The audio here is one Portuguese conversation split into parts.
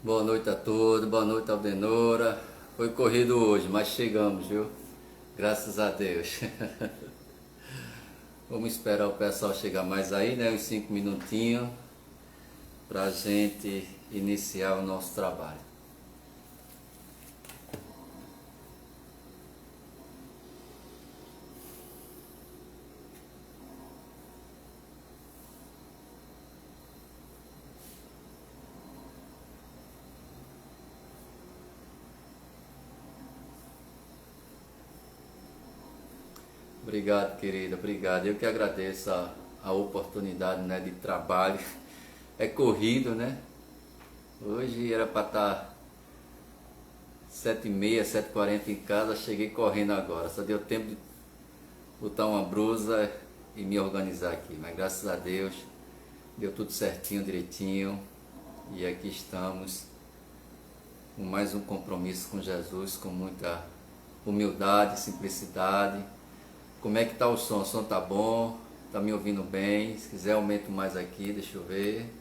Boa noite a todos, boa noite, Aldenora. Foi corrido hoje, mas chegamos, viu? Graças a Deus. Vamos esperar o pessoal chegar mais aí, né? Uns 5 minutinhos para a gente iniciar o nosso trabalho. Obrigado, querida, obrigado. Eu que agradeço a oportunidade, né, de trabalho. É corrido, né? Hoje era para estar 7h30, 7h40 em casa, cheguei correndo agora. Só deu tempo de botar uma blusa e me organizar aqui. Mas graças a Deus deu tudo certinho, direitinho. E aqui estamos com mais um compromisso com Jesus, com muita humildade, simplicidade. Como é que tá o som? O som tá bom? Tá me ouvindo bem? Se quiser aumento mais aqui, deixa eu ver.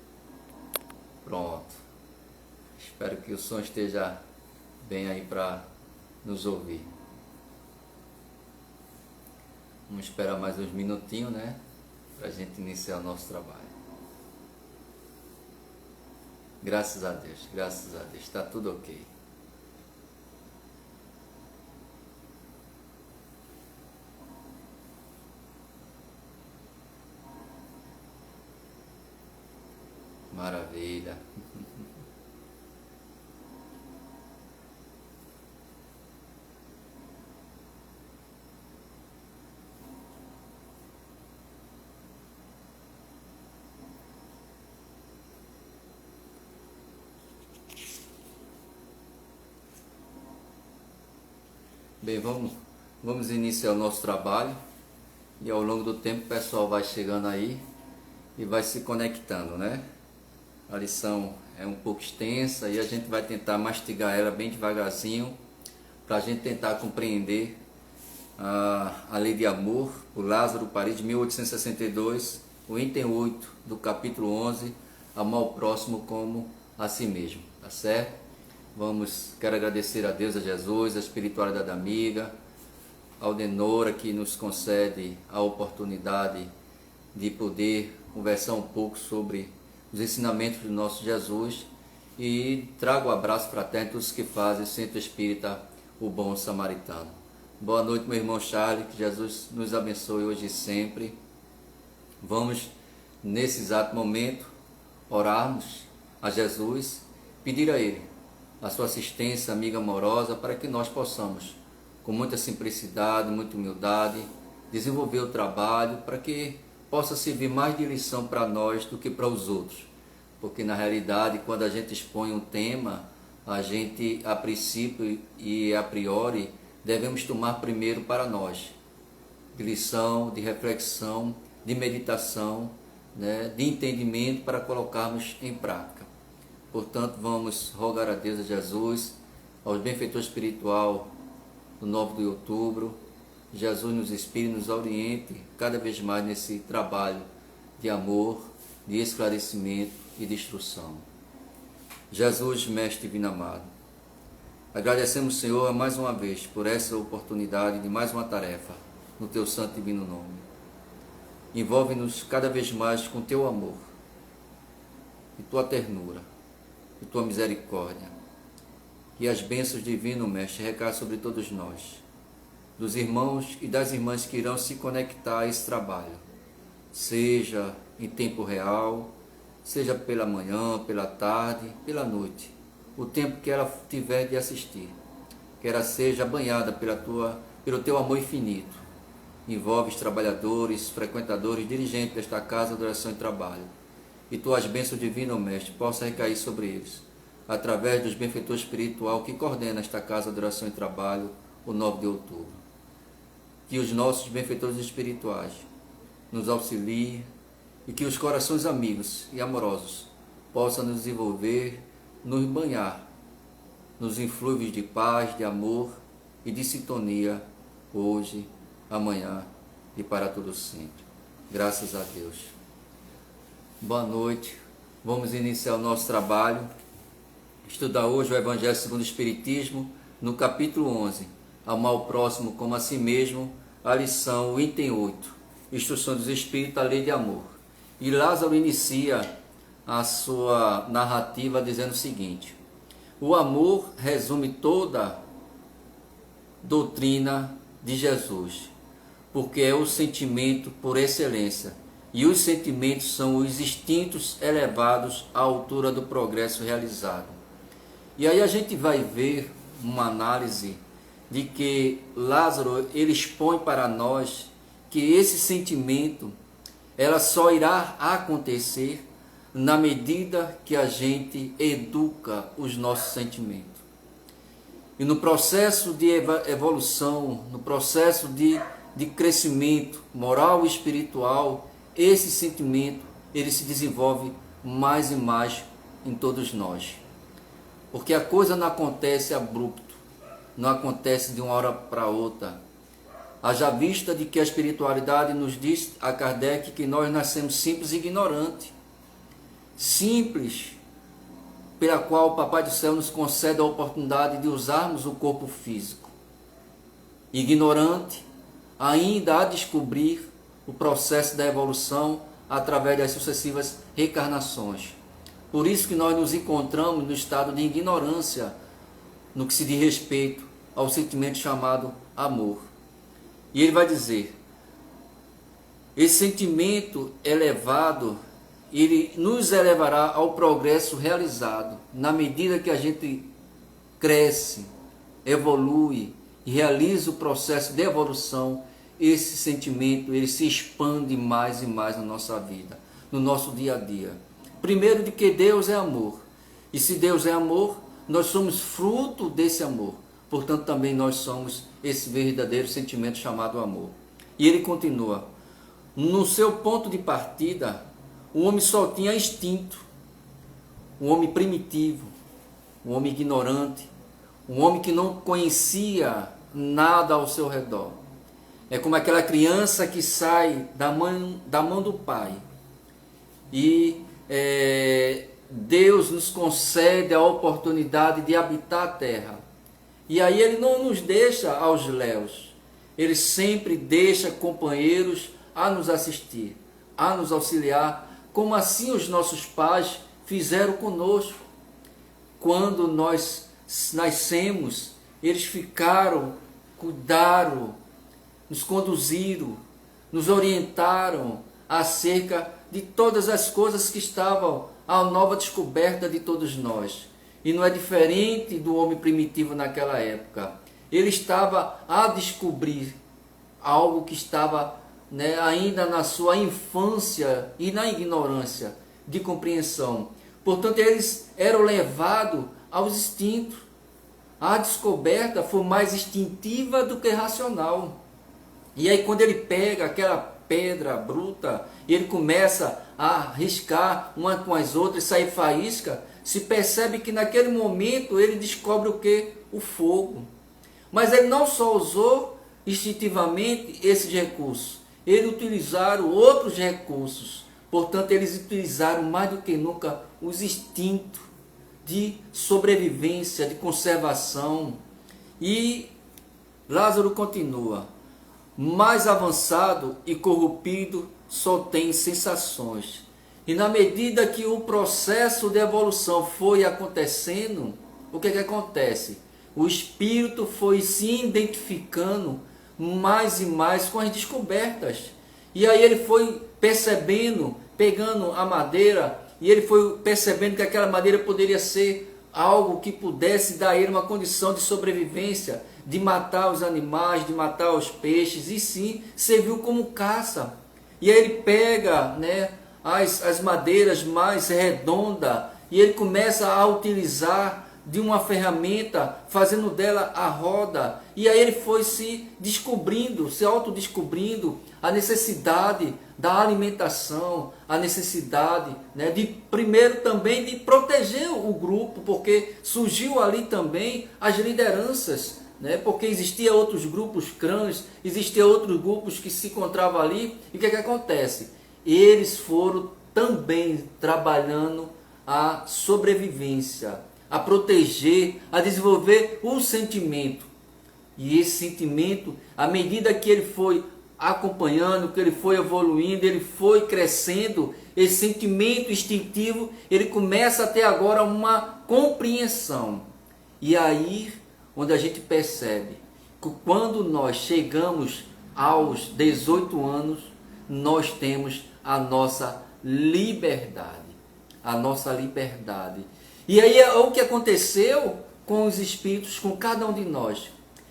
Pronto. Espero que o som esteja bem aí para nos ouvir. Vamos esperar mais uns minutinhos, né? Para a gente iniciar o nosso trabalho. Graças a Deus, está tudo ok. Maravilha. Bem, vamos iniciar o nosso trabalho e ao longo do tempo o pessoal vai chegando aí e vai se conectando, né? A lição é um pouco extensa e a gente vai tentar mastigar ela bem devagarzinho para a gente tentar compreender a lei de amor, o Lázaro Paris de 1862, o item 8 do capítulo 11, amar o próximo como a si mesmo, tá certo? Quero agradecer a Deus, a Jesus, a espiritualidade amiga, a Aldenora que nos concede a oportunidade de poder conversar um pouco sobre os ensinamentos do nosso Jesus e trago um abraço fraterno a todos que fazem o Centro Espírita O Bom Samaritano. Boa noite, meu irmão Charles, que Jesus nos abençoe hoje e sempre. Vamos, nesse exato momento, orarmos a Jesus, pedir a Ele a sua assistência, amiga amorosa, para que nós possamos, com muita simplicidade, muita humildade, desenvolver o trabalho para que possa servir mais de lição para nós do que para os outros. Porque na realidade, quando a gente expõe um tema, a gente a princípio e a priori devemos tomar primeiro para nós, de lição, de reflexão, de meditação, né, de entendimento para colocarmos em prática. Portanto, vamos rogar a Deus, a Jesus, aos benfeitores espiritual do 9 de outubro, Jesus nos inspire, nos oriente cada vez mais nesse trabalho de amor, de esclarecimento e de instrução. Jesus, Mestre Divino Amado, agradecemos, Senhor, mais uma vez por essa oportunidade de mais uma tarefa no Teu Santo Divino Nome. Envolve-nos cada vez mais com Teu amor e Tua ternura e Tua misericórdia. Que as bênçãos divino, Mestre, recaia sobre todos nós, dos irmãos e das irmãs que irão se conectar a esse trabalho, seja em tempo real, seja pela manhã, pela tarde, pela noite, o tempo que ela tiver de assistir, que ela seja banhada pelo Teu amor infinito. Envolve os trabalhadores, frequentadores, dirigentes desta casa de oração e trabalho, e Tuas bênçãos divinas, Mestre, possam recair sobre eles, através dos benfeitores espiritual que coordena esta casa de oração e trabalho, o 9 de outubro. Que os nossos benfeitores espirituais nos auxiliem e que os corações amigos e amorosos possam nos envolver, nos banhar nos influvios de paz, de amor e de sintonia, hoje, amanhã e para todo sempre. Graças a Deus. Boa noite. Vamos iniciar o nosso trabalho. estudar hoje o Evangelho segundo o Espiritismo, no capítulo 11, amar o próximo como a si mesmo, a lição, o item 8, instrução dos Espíritos, a lei de amor. E Lázaro inicia a sua narrativa dizendo o seguinte: o amor resume toda doutrina de Jesus, porque é o sentimento por excelência, e os sentimentos são os instintos elevados à altura do progresso realizado. E aí a gente vai ver uma análise de que Lázaro ele expõe para nós que esse sentimento ela só irá acontecer na medida que a gente educa os nossos sentimentos. E no processo de evolução, no processo de crescimento moral e espiritual, esse sentimento ele se desenvolve mais e mais em todos nós. Porque a coisa não acontece abrupto, não acontece de uma hora para outra. Haja vista de que a espiritualidade nos diz a Kardec que nós nascemos simples e ignorantes. Simples, pela qual o Papai do Céu nos concede a oportunidade de usarmos o corpo físico. Ignorante, ainda a descobrir o processo da evolução através das sucessivas reencarnações. Por isso que nós nos encontramos no estado de ignorância no que se diz respeito ao sentimento chamado amor. E ele vai dizer, esse sentimento elevado, ele nos elevará ao progresso realizado, na medida que a gente cresce, evolui e realiza o processo de evolução, esse sentimento ele se expande mais e mais na nossa vida, no nosso dia a dia. Primeiro, de que Deus é amor, e se Deus é amor, nós somos fruto desse amor, portanto também nós somos esse verdadeiro sentimento chamado amor. E ele continua, no seu ponto de partida, o homem só tinha instinto, um homem primitivo, um homem ignorante, um homem que não conhecia nada ao seu redor. É como aquela criança que sai da mão do pai. E Deus nos concede a oportunidade de habitar a terra. E aí ele não nos deixa aos léus. Ele sempre deixa companheiros a nos assistir, a nos auxiliar, como assim os nossos pais fizeram conosco. Quando nós nascemos, eles ficaram, cuidaram, nos conduziram, nos orientaram acerca de todas as coisas que estavam à nova descoberta de todos nós. E não é diferente do homem primitivo naquela época. Ele estava a descobrir algo que estava ainda na sua infância e na ignorância de compreensão. Portanto, eles eram levados aos instintos. A descoberta foi mais instintiva do que racional. E aí quando ele pega aquela pedra bruta e ele começa a riscar uma com as outras e sair faísca, se percebe que naquele momento ele descobre o que? O fogo. Mas ele não só usou instintivamente esses recursos, eles utilizaram outros recursos. Portanto, eles utilizaram mais do que nunca os instintos de sobrevivência, de conservação. E Lázaro continua, mais avançado e corrompido só tem sensações. E na medida que o processo de evolução foi acontecendo, o que acontece? O espírito foi se identificando mais e mais com as descobertas. E aí ele foi percebendo, pegando a madeira, e ele foi percebendo que aquela madeira poderia ser algo que pudesse dar a ele uma condição de sobrevivência, de matar os animais, de matar os peixes, e sim, serviu como caça. E aí ele pega as madeiras mais redondas, e ele começa a utilizar de uma ferramenta, fazendo dela a roda. E aí ele foi se descobrindo, se autodescobrindo a necessidade da alimentação, a necessidade de primeiro também de proteger o grupo, porque surgiu ali também as lideranças, porque existiam outros grupos crãs, existiam outros grupos que se encontravam ali. E o que acontece? Eles foram também trabalhando a sobrevivência, a proteger, a desenvolver um sentimento. E esse sentimento, à medida que ele foi acompanhando, que ele foi evoluindo, ele foi crescendo, esse sentimento instintivo, ele começa a ter agora uma compreensão. E aí, onde a gente percebe que quando nós chegamos aos 18 anos, nós temos a nossa liberdade. A nossa liberdade. E aí é o que aconteceu com os espíritos, com cada um de nós.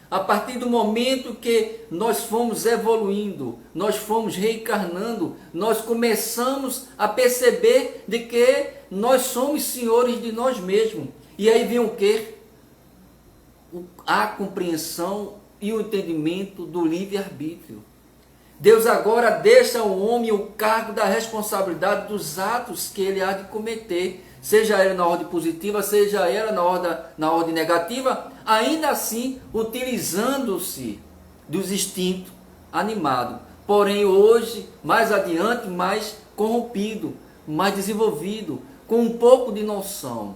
A partir do momento que nós fomos evoluindo, nós fomos reencarnando, nós começamos a perceber de que nós somos senhores de nós mesmos. E aí vem o quê? A compreensão e o entendimento do livre-arbítrio. Deus agora deixa ao homem o cargo da responsabilidade dos atos que ele há de cometer, seja ele na ordem positiva, seja ela na ordem negativa, ainda assim utilizando-se dos instintos animados. Porém hoje, mais adiante, mais corrompido, mais desenvolvido, com um pouco de noção.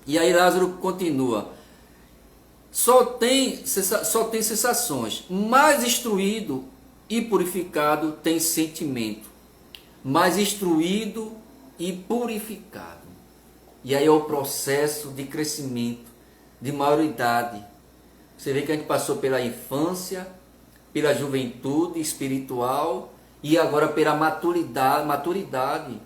E aí Lázaro continua. Só tem sensações, mais instruído e purificado tem sentimento, mais instruído e purificado. E aí é o processo de crescimento, de maioridade. Você vê que a gente passou pela infância, pela juventude espiritual e agora pela maturidade.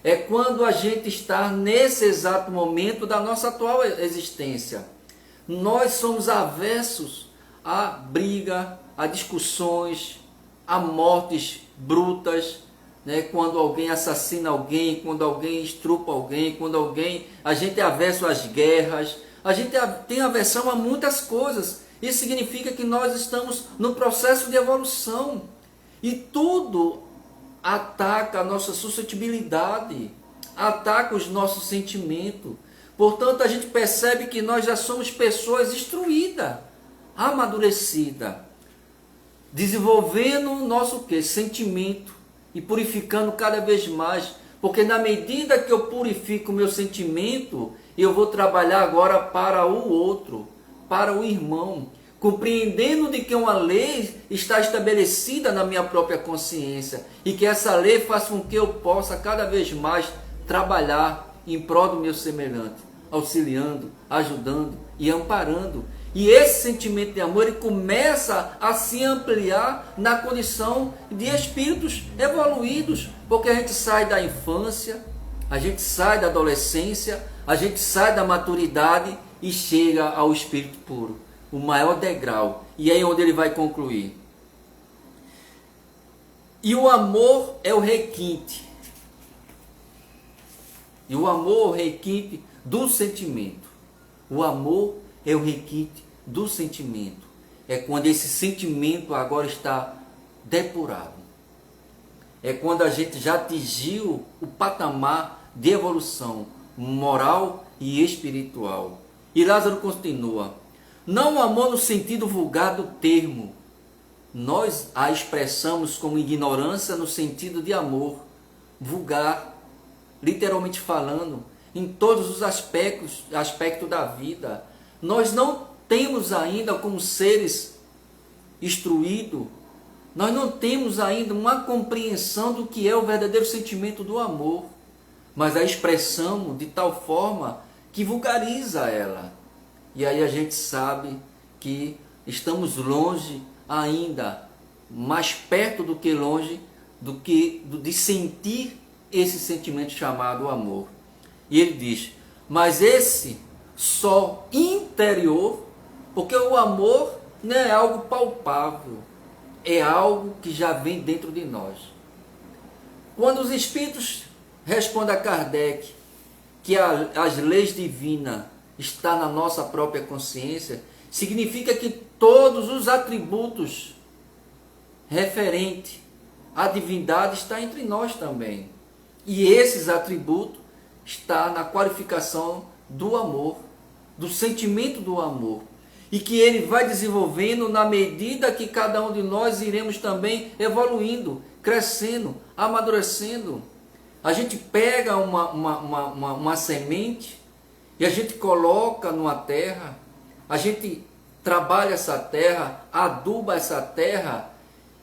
É quando a gente está nesse exato momento da nossa atual existência. Nós somos aversos à briga, a discussões, a mortes brutas, né? Quando alguém assassina alguém, quando alguém estrupa alguém, a gente é averso às guerras, a gente tem aversão a muitas coisas. Isso significa que nós estamos no processo de evolução. E tudo ataca a nossa suscetibilidade, ataca os nossos sentimentos. Portanto, a gente percebe que nós já somos pessoas instruídas, amadurecidas, desenvolvendo o nosso sentimento e purificando cada vez mais. Porque na medida que eu purifico o meu sentimento, eu vou trabalhar agora para o outro, para o irmão, compreendendo de que uma lei está estabelecida na minha própria consciência e que essa lei faz com que eu possa cada vez mais trabalhar em prol do meu semelhante, auxiliando, ajudando e amparando. E esse sentimento de amor ele começa a se ampliar na condição de espíritos evoluídos, porque a gente sai da infância, a gente sai da adolescência, a gente sai da maturidade e chega ao espírito puro, o maior degrau. E é aí onde ele vai concluir. E o amor é o requinte. E o amor é o requinte do sentimento. O amor é o requinte do sentimento. É quando esse sentimento agora está depurado. É quando a gente já atingiu o patamar de evolução moral e espiritual. E Lázaro continua. Não o amor no sentido vulgar do termo. Nós a expressamos como ignorância no sentido de amor vulgar, literalmente falando, em todos os aspectos da vida. Nós não temos ainda, como seres instruídos, nós não temos ainda uma compreensão do que é o verdadeiro sentimento do amor, mas a expressamos de tal forma que vulgariza ela. E aí a gente sabe que estamos longe ainda, mais perto do que longe, de sentir esse sentimento chamado amor. E ele diz, mas esse só interior, porque o amor não é algo palpável, é algo que já vem dentro de nós. Quando os espíritos respondem a Kardec que as leis divinas estão na nossa própria consciência, significa que todos os atributos referentes à divindade estão entre nós também. E esses atributos estão na qualificação do amor, do sentimento do amor. E que ele vai desenvolvendo na medida que cada um de nós iremos também evoluindo, crescendo, amadurecendo. A gente pega uma semente E a gente coloca numa terra, a gente trabalha essa terra, aduba essa terra,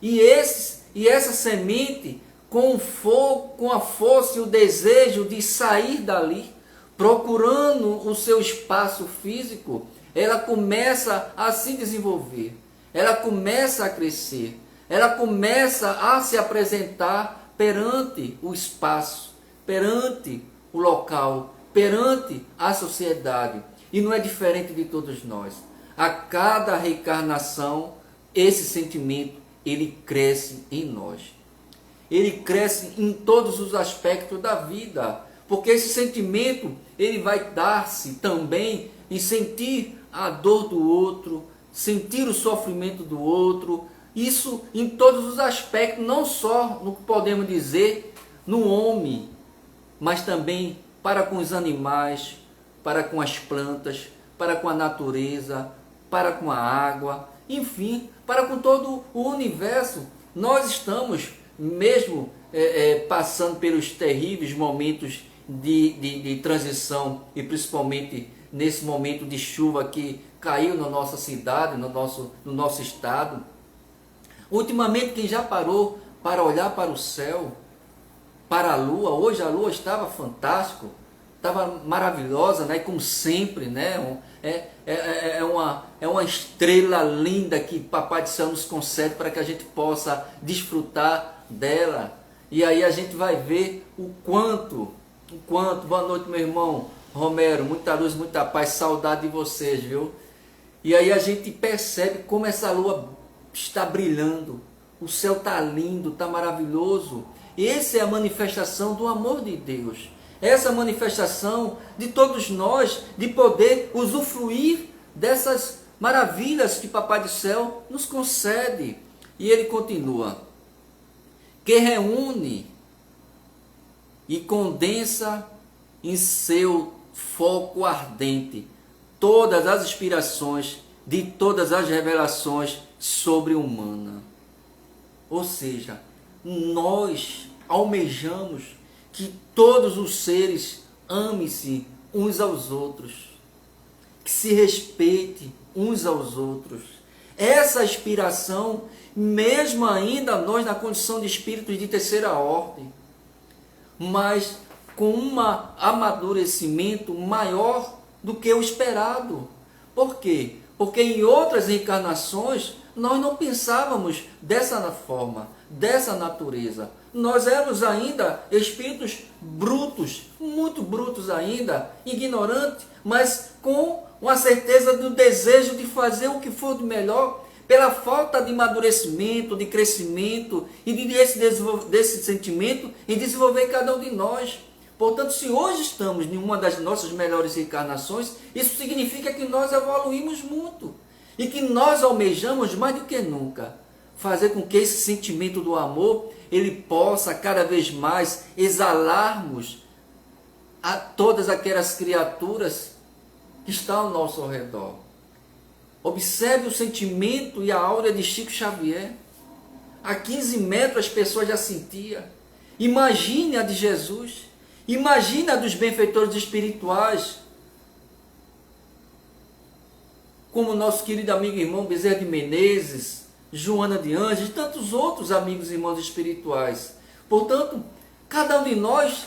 e essa semente, com o fogo, com a força e o desejo de sair dali, procurando o seu espaço físico, ela começa a se desenvolver, ela começa a crescer, ela começa a se apresentar perante o espaço, perante o local, perante a sociedade. E não é diferente de todos nós. A cada reencarnação, esse sentimento, ele cresce em nós. Ele cresce em todos os aspectos da vida. Porque esse sentimento, ele vai dar-se também em sentir a dor do outro, sentir o sofrimento do outro. Isso em todos os aspectos, não só no que podemos dizer no homem, mas também para com os animais, para com as plantas, para com a natureza, para com a água, enfim, para com todo o universo. Nós estamos mesmo passando pelos terríveis momentos de transição, e principalmente nesse momento de chuva que caiu na nossa cidade, no nosso estado. Ultimamente, quem já parou para olhar para o céu, para a lua, hoje a lua estava fantástica, estava maravilhosa, né? Como sempre, né? É uma estrela linda que Papai do Céu nos concede para que a gente possa desfrutar dela. E aí a gente vai ver o quanto. Boa noite, meu irmão Romero, muita luz, muita paz, saudade de vocês, viu? E aí a gente percebe como essa lua está brilhando, o céu está lindo, está maravilhoso. Essa é a manifestação do amor de Deus. Essa manifestação de todos nós, de poder usufruir dessas maravilhas que Papai do Céu nos concede. E ele continua: que reúne e condensa em seu foco ardente todas as inspirações de todas as revelações sobre-humana. Ou seja, nós almejamos que todos os seres amem-se uns aos outros, que se respeitem uns aos outros. Essa aspiração, mesmo ainda nós na condição de espíritos de terceira ordem, mas com um amadurecimento maior do que o esperado. Por quê? Porque em outras encarnações nós não pensávamos dessa forma, dessa natureza. Nós éramos ainda espíritos brutos, muito brutos ainda, ignorantes, mas com uma certeza do desejo de fazer o que for de melhor, pela falta de amadurecimento, de crescimento e desse sentimento em desenvolver cada um de nós. Portanto, se hoje estamos em uma das nossas melhores encarnações, isso significa que nós evoluímos muito e que nós almejamos mais do que nunca fazer com que esse sentimento do amor ele possa cada vez mais exalarmos a todas aquelas criaturas que estão ao nosso redor. Observe o sentimento e a áurea de Chico Xavier. A 15 metros as pessoas já sentiam. Imagine a de Jesus. Imagine a dos benfeitores espirituais. Como nosso querido amigo e irmão Bezerra de Menezes, Joana de Anjos e tantos outros amigos e irmãos espirituais. Portanto, cada um de nós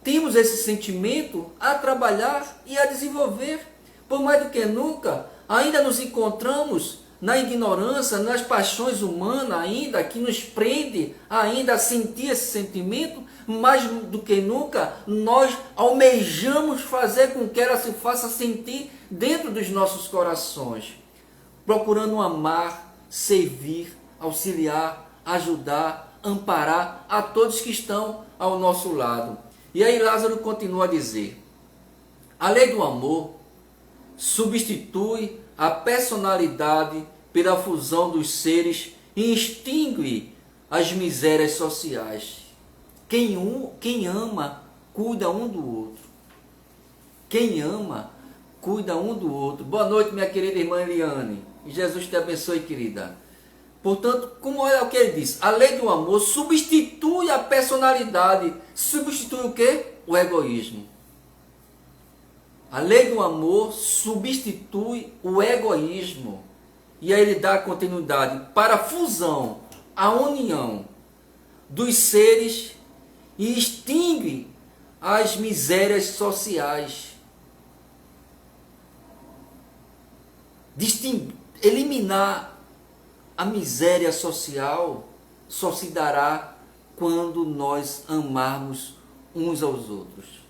temos esse sentimento a trabalhar e a desenvolver. Por mais do que nunca, ainda nos encontramos na ignorância, nas paixões humanas ainda, que nos prende ainda a sentir esse sentimento. Mais do que nunca, nós almejamos fazer com que ela se faça sentir dentro dos nossos corações, procurando amar, servir, auxiliar, ajudar, amparar a todos que estão ao nosso lado. E aí Lázaro continua a dizer: a lei do amor substitui a personalidade pela fusão dos seres e extingue as misérias sociais. Quem ama, cuida um do outro. Quem ama, cuida um do outro. Boa noite, minha querida irmã Eliane. Jesus te abençoe, querida. Portanto, como olha o que ele diz, a lei do amor substitui a personalidade. Substitui o quê? O egoísmo. A lei do amor substitui o egoísmo. E aí ele dá continuidade para a fusão, a união dos seres e extingue as misérias sociais. Eliminar a miséria social só se dará quando nós amarmos uns aos outros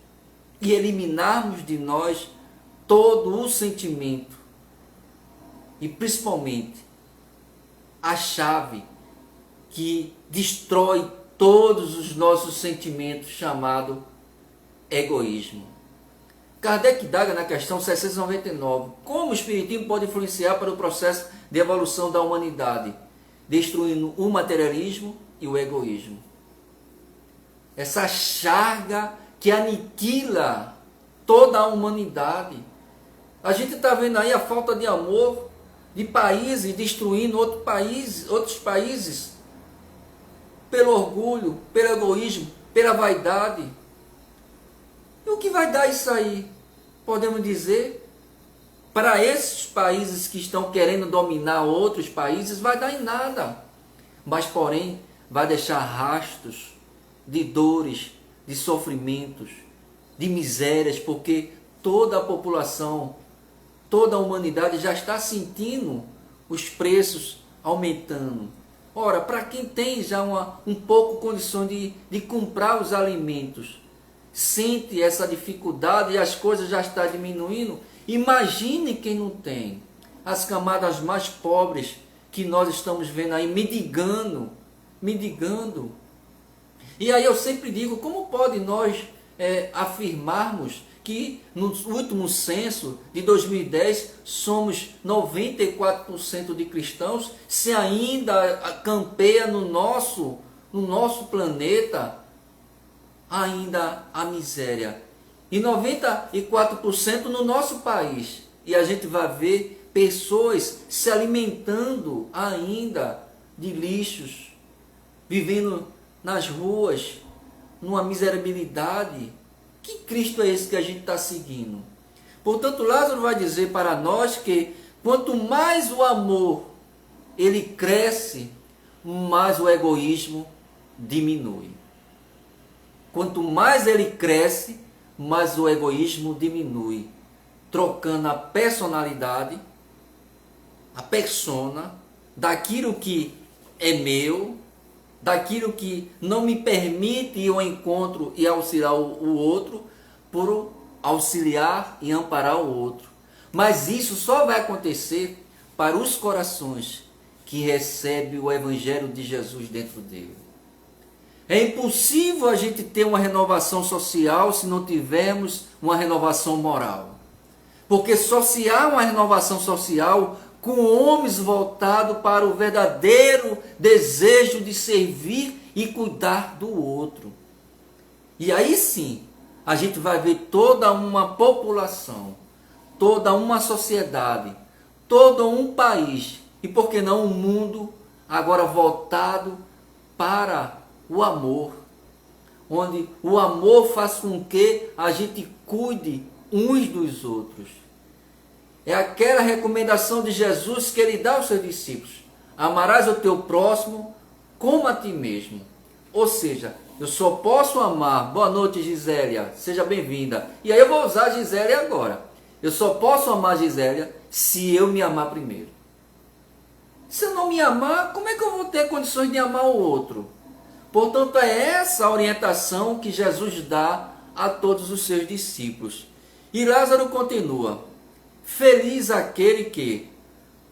e eliminarmos de nós todo o sentimento e principalmente a chave que destrói todos os nossos sentimentos, chamado egoísmo. Kardec indaga na questão 699, como o Espiritismo pode influenciar para o processo de evolução da humanidade, destruindo o materialismo e o egoísmo. Essa chaga que aniquila toda a humanidade. A gente está vendo aí a falta de amor de países destruindo outros países pelo orgulho, pelo egoísmo, pela vaidade. E o que vai dar isso aí? Podemos dizer, para esses países que estão querendo dominar outros países, vai dar em nada. Mas, porém, vai deixar rastros de dores, de sofrimentos, de misérias, porque toda a população, toda a humanidade já está sentindo os preços aumentando. Ora, para quem tem já um pouco condição de comprar os alimentos, sente essa dificuldade e as coisas já estão diminuindo, imagine quem não tem. As camadas mais pobres que nós estamos vendo aí mendigando. E aí eu sempre digo, como pode nós afirmarmos que no último censo de 2010 somos 94% de cristãos, se ainda campeia no nosso planeta ainda a miséria. E 94% no nosso país. E a gente vai ver pessoas se alimentando ainda de lixos, vivendo nas ruas, numa miserabilidade. Que Cristo é esse que a gente está seguindo? Portanto, Lázaro vai dizer para nós que quanto mais o amor ele cresce, mais o egoísmo diminui. Quanto mais ele cresce, mais o egoísmo diminui, trocando a personalidade, a persona, daquilo que é meu, daquilo que não me permite ir ao encontro e auxiliar o outro, por auxiliar e amparar o outro. Mas isso só vai acontecer para os corações que recebem o Evangelho de Jesus dentro dele. É impossível a gente ter uma renovação social se não tivermos uma renovação moral. Porque só se há uma renovação social com homens voltados para o verdadeiro desejo de servir e cuidar do outro. E aí sim, a gente vai ver toda uma população, toda uma sociedade, todo um país, e por que não um mundo, agora voltado para o amor, onde o amor faz com que a gente cuide uns dos outros. É aquela recomendação de Jesus que ele dá aos seus discípulos: amarás o teu próximo como a ti mesmo. Ou seja, eu só posso amar. Boa noite, Gisélia, seja bem-vinda. E aí eu vou usar a Gisélia agora. Eu só posso amar a Gisélia se eu me amar primeiro. Se eu não me amar, como é que eu vou ter condições de amar o outro? Portanto, é essa a orientação que Jesus dá a todos os seus discípulos. E Lázaro continua: feliz aquele que,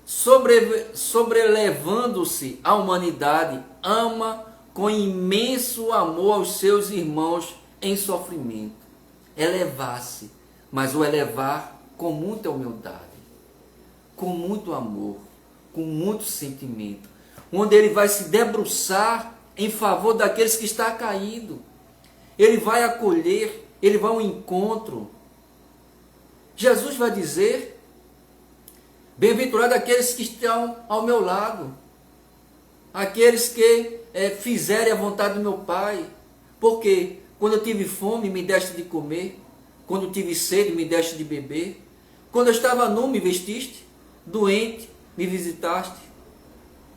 sobrelevando-se à humanidade, ama com imenso amor aos seus irmãos em sofrimento. Elevar-se, mas o elevar com muita humildade, com muito amor, com muito sentimento, onde ele vai se debruçar em favor daqueles que estão caídos. Ele vai acolher, ele vai ao encontro. Jesus vai dizer: bem-aventurado aqueles que estão ao meu lado, aqueles que fizerem a vontade do meu Pai. Porque quando eu tive fome, me deste de comer. Quando tive sede, me deste de beber. Quando eu estava nu, me vestiste. Doente, me visitaste.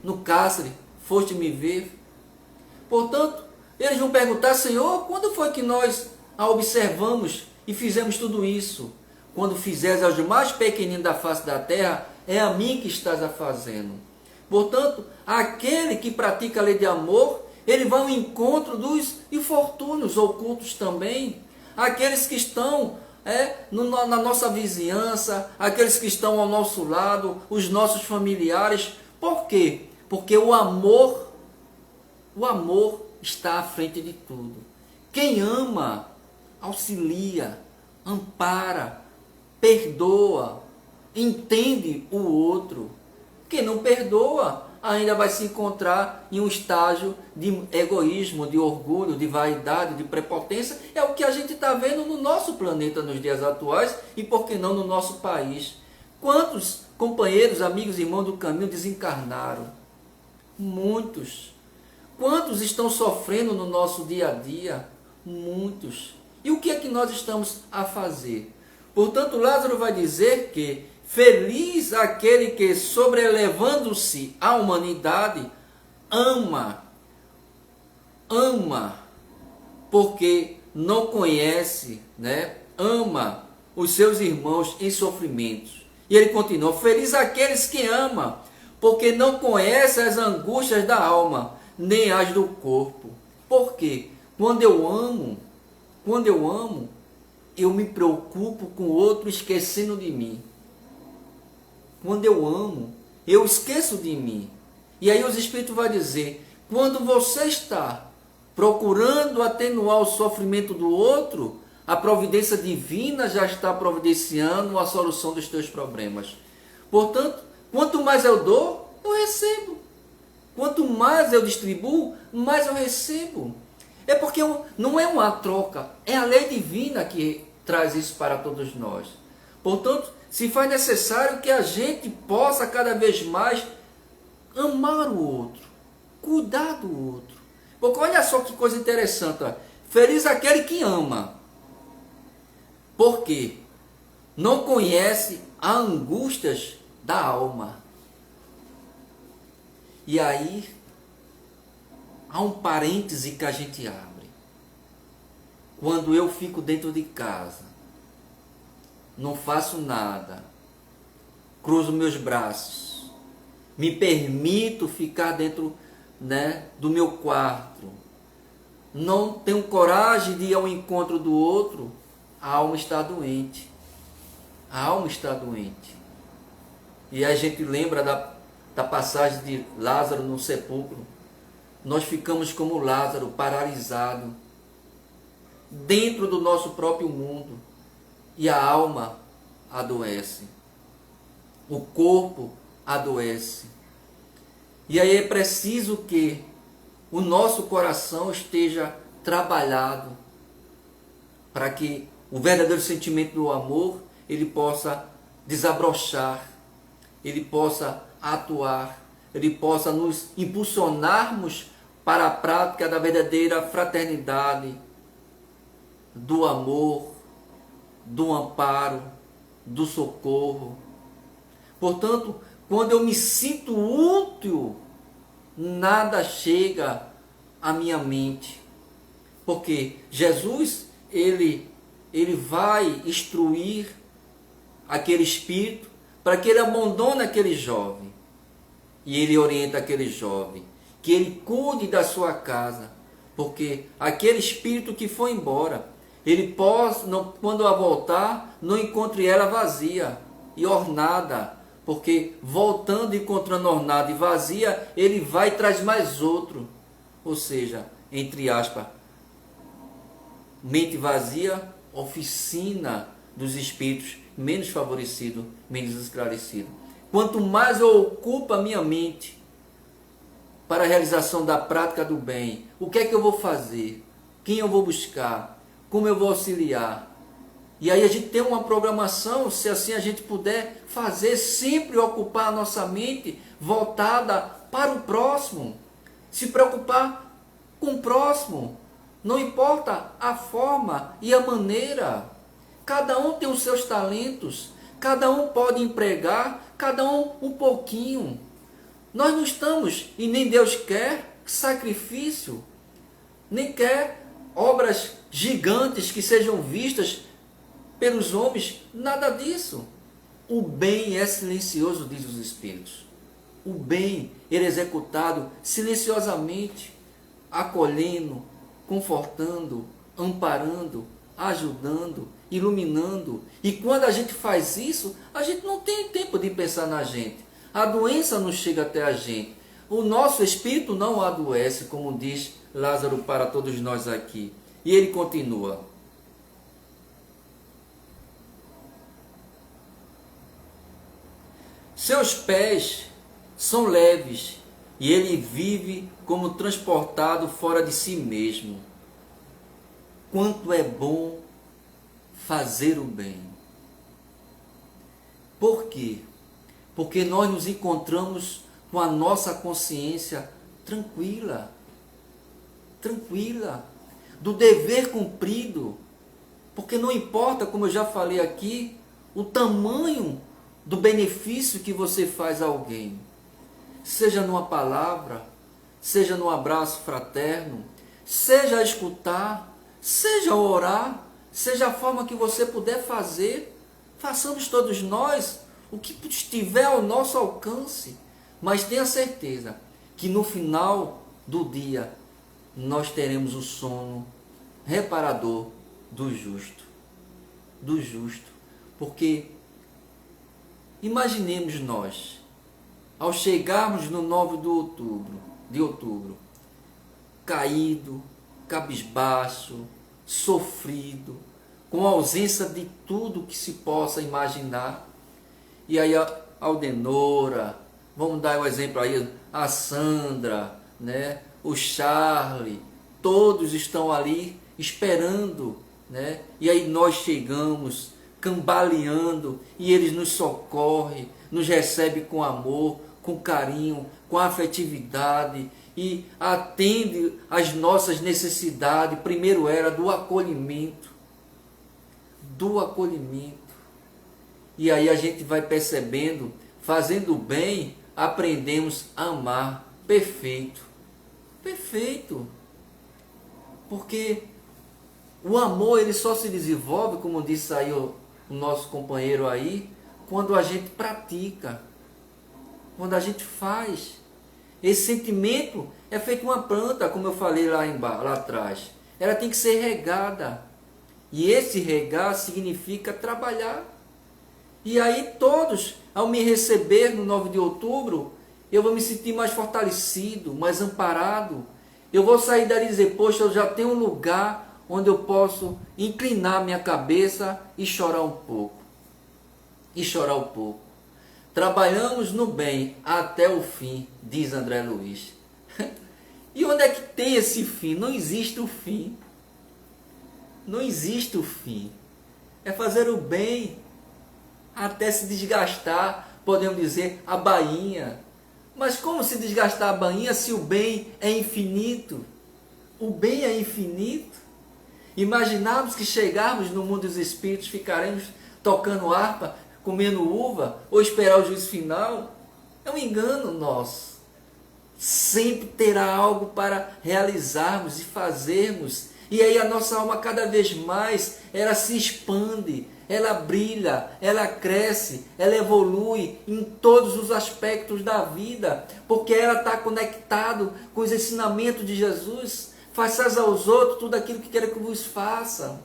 No cárcere, foste me ver. Portanto, eles vão perguntar: Senhor, quando foi que nós a observamos e fizemos tudo isso? Quando fizeres aos mais pequeninos da face da terra, é a mim que estás a fazendo. Portanto, aquele que pratica a lei de amor, ele vai ao encontro dos infortúnios ocultos também. Aqueles que estão na nossa vizinhança, aqueles que estão ao nosso lado, os nossos familiares. Por quê? Porque o amor está à frente de tudo. Quem ama, auxilia, ampara, perdoa, entende o outro. Quem não perdoa ainda vai se encontrar em um estágio de egoísmo, de orgulho, de vaidade, de prepotência. É o que a gente está vendo no nosso planeta nos dias atuais e, por que não, no nosso país. Quantos companheiros, amigos, irmãos do caminho desencarnaram? Muitos. Quantos estão sofrendo no nosso dia a dia? Muitos. E o que é que nós estamos a fazer? Portanto, Lázaro vai dizer que feliz aquele que, sobrelevando-se à humanidade, ama, porque não conhece, ama os seus irmãos em sofrimentos. E ele continua: feliz aqueles que amam, porque não conhece as angústias da alma, nem as do corpo. Por quê? Quando eu amo, eu me preocupo com o outro esquecendo de mim. Quando eu amo, eu esqueço de mim. E aí os Espíritos vão dizer: quando você está procurando atenuar o sofrimento do outro, a providência divina já está providenciando a solução dos teus problemas. Portanto, quanto mais eu dou, eu recebo. Quanto mais eu distribuo, mais eu recebo. É porque não é uma troca, é a lei divina que traz isso para todos nós. Portanto, se faz necessário que a gente possa cada vez mais amar o outro, cuidar do outro. Porque olha só que coisa interessante. Ó. Feliz aquele que ama. Por quê? Não conhece as angústias da alma. E aí, há um parêntese que a gente abre. Quando eu fico dentro de casa, não faço nada, cruzo meus braços, me permito ficar dentro do meu quarto, não tenho coragem de ir ao encontro do outro, a alma está doente. A alma está doente. E a gente lembra da passagem de Lázaro no sepulcro. Nós ficamos como Lázaro, paralisado, dentro do nosso próprio mundo. E a alma adoece. O corpo adoece. E aí é preciso que o nosso coração esteja trabalhado para que o verdadeiro sentimento do amor ele possa desabrochar, ele possa atuar, ele possa nos impulsionarmos para a prática da verdadeira fraternidade, do amor, do amparo, do socorro. Portanto, quando eu me sinto útil, nada chega à minha mente. Porque Jesus, ele vai instruir aquele espírito para que ele abandone aquele jovem. E ele orienta aquele jovem que ele cuide da sua casa, porque aquele espírito que foi embora, ele possa, quando a voltar, não encontre ela vazia e ornada, porque voltando e encontrando ornada e vazia, ele vai e traz mais outro. Ou seja, entre aspas, mente vazia, oficina dos espíritos menos favorecido, menos esclarecido. Quanto mais eu ocupo a minha mente para a realização da prática do bem, o que é que eu vou fazer? Quem eu vou buscar? Como eu vou auxiliar? E aí a gente tem uma programação, se assim a gente puder fazer, sempre ocupar a nossa mente voltada para o próximo. Se preocupar com o próximo. Não importa a forma e a maneira. Cada um tem os seus talentos, cada um pode empregar, cada um pouquinho. Nós não estamos, e nem Deus quer, sacrifício, nem quer obras gigantes que sejam vistas pelos homens, nada disso. O bem é silencioso, diz os Espíritos. O bem, ele é executado silenciosamente, acolhendo, confortando, amparando, ajudando, iluminando. E quando a gente faz isso, a gente não tem tempo de pensar na gente. A doença não chega até a gente. O nosso espírito não adoece, como diz Lázaro para todos nós aqui. E ele continua. Seus pés são leves e ele vive como transportado fora de si mesmo. Quanto é bom fazer o bem. Por quê? Porque nós nos encontramos com a nossa consciência tranquila, do dever cumprido. Porque não importa, como eu já falei aqui, o tamanho do benefício que você faz a alguém. Seja numa palavra, seja num abraço fraterno, seja a escutar, seja a orar, seja a forma que você puder fazer. Façamos todos nós o que estiver ao nosso alcance. Mas tenha certeza que no final do dia nós teremos o sono reparador do justo. Do justo. Porque imaginemos nós, ao chegarmos no 9 de outubro, caído, cabisbaixo, sofrido, com ausência de tudo que se possa imaginar. E aí a Aldenora, vamos dar o exemplo aí, a Sandra, né? O Charlie, todos estão ali esperando, né? E aí nós chegamos cambaleando e eles nos socorrem, nos recebem com amor, com carinho, com afetividade e atende às nossas necessidades. Primeiro era do acolhimento. E aí a gente vai percebendo, fazendo o bem, aprendemos a amar. Perfeito. Porque o amor, ele só se desenvolve, como disse aí o nosso companheiro aí, quando a gente pratica, quando a gente faz. Esse sentimento é feito uma planta, como eu falei lá atrás. Ela tem que ser regada. E esse regar significa trabalhar. E aí todos, ao me receber no 9 de outubro, eu vou me sentir mais fortalecido, mais amparado. Eu vou sair dali e dizer, poxa, eu já tenho um lugar onde eu posso inclinar minha cabeça e chorar um pouco. Trabalhamos no bem até o fim, diz André Luiz. E onde é que tem esse fim? Não existe o fim. É fazer o bem até se desgastar, podemos dizer, a bainha. Mas como se desgastar a bainha se o bem é infinito? O bem é infinito. Imaginarmos que chegarmos no mundo dos espíritos, ficaremos tocando harpa, comendo uva, ou esperar o juízo final, é um engano nosso. Sempre terá algo para realizarmos e fazermos. E aí a nossa alma cada vez mais, ela se expande, ela brilha, ela cresce, ela evolui em todos os aspectos da vida, porque ela está conectado com os ensinamentos de Jesus. Façais aos outros tudo aquilo que querem que vos façam.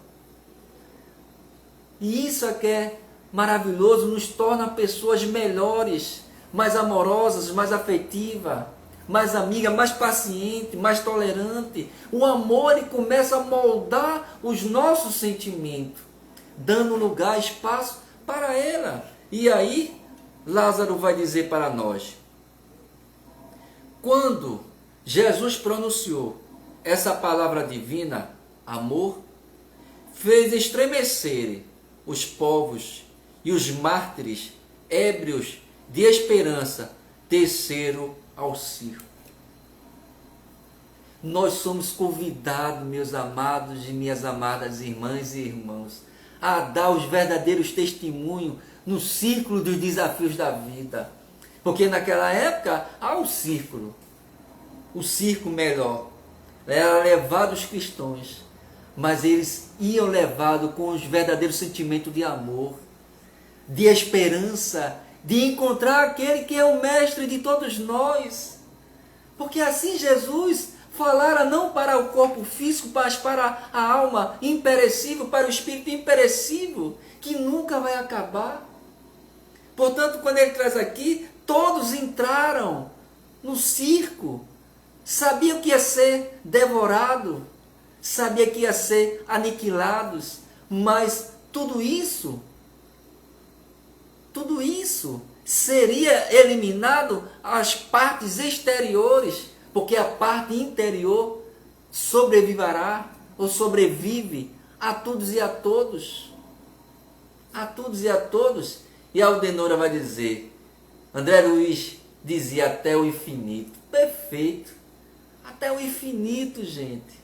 E isso é que é maravilhoso, nos torna pessoas melhores, mais amorosas, mais afetivas, mais amiga, mais paciente, mais tolerante. O amor, ele começa a moldar os nossos sentimentos, dando lugar, espaço para ela. E aí, Lázaro vai dizer para nós, quando Jesus pronunciou essa palavra divina, amor, fez estremecer os povos e os mártires, ébrios de esperança, desceram ao circo. Nós somos convidados, meus amados e minhas amadas irmãs e irmãos, a dar os verdadeiros testemunhos no círculo dos desafios da vida. Porque naquela época há um círculo, o circo melhor, era levado os cristãos, mas eles iam levado com os verdadeiros sentimentos de amor, de esperança, de encontrar aquele que é o mestre de todos nós. Porque assim Jesus falara não para o corpo físico, mas para a alma imperecível, para o espírito imperecível, que nunca vai acabar. Portanto, quando ele traz aqui, todos entraram no circo, sabiam que ia ser devorado, sabia que ia ser aniquilados, mas tudo isso seria eliminado as partes exteriores, porque a parte interior sobreviverá ou sobrevive a todos e a todos. A todos e a todos. E a Aldenora vai dizer, André Luiz dizia até o infinito. Perfeito. Até o infinito, gente.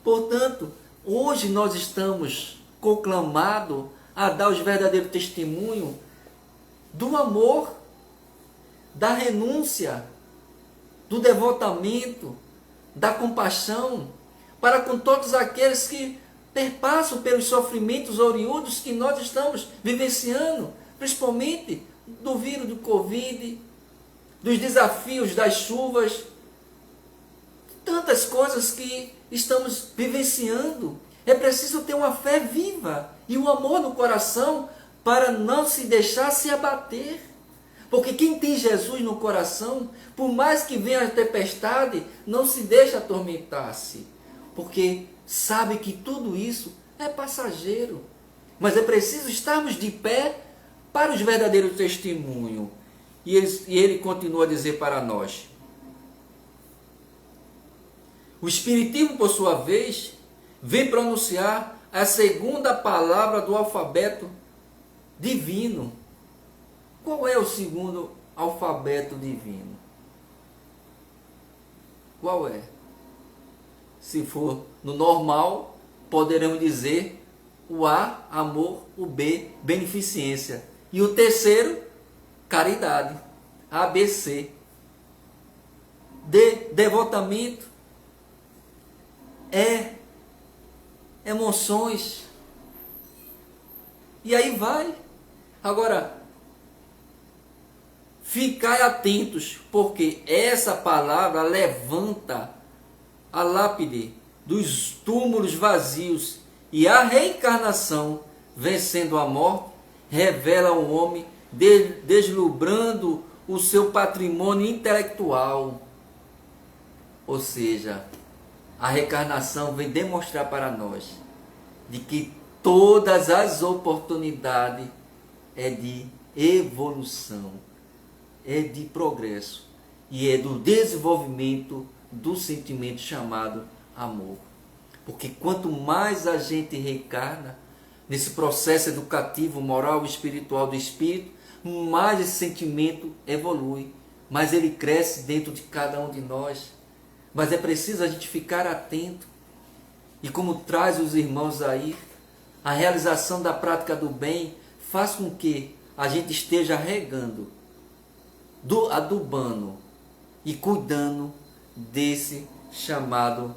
Portanto, hoje nós estamos conclamados a dar os verdadeiros testemunhos do amor, da renúncia, do devotamento, da compaixão, para com todos aqueles que perpassam pelos sofrimentos oriundos que nós estamos vivenciando, principalmente do vírus do Covid, dos desafios das chuvas, tantas coisas que estamos vivenciando. É preciso ter uma fé viva e um amor no coração para não se deixar se abater. Porque quem tem Jesus no coração, por mais que venha a tempestade, não se deixa atormentar-se. Porque sabe que tudo isso é passageiro. Mas é preciso estarmos de pé para os verdadeiros testemunhos. E ele continua a dizer para nós. O Espiritismo, por sua vez, vem pronunciar a segunda palavra do alfabeto divino. Qual é o segundo alfabeto divino? Qual é? Se for no normal, poderemos dizer o A, amor, o B, beneficência. E o terceiro, caridade. ABC. D, devotamento. E, emoções. E aí vai. Agora, ficai atentos, porque essa palavra levanta a lápide dos túmulos vazios e a reencarnação, vencendo a morte, revela ao homem, deslumbrando o seu patrimônio intelectual. Ou seja, a reencarnação vem demonstrar para nós de que todas as oportunidades é de evolução, é de progresso e é do desenvolvimento do sentimento chamado amor. Porque quanto mais a gente reencarna nesse processo educativo, moral e espiritual do espírito, mais esse sentimento evolui, mais ele cresce dentro de cada um de nós. Mas é preciso a gente ficar atento. E como traz os irmãos aí, a realização da prática do bem faz com que a gente esteja regando, adubando e cuidando desse chamado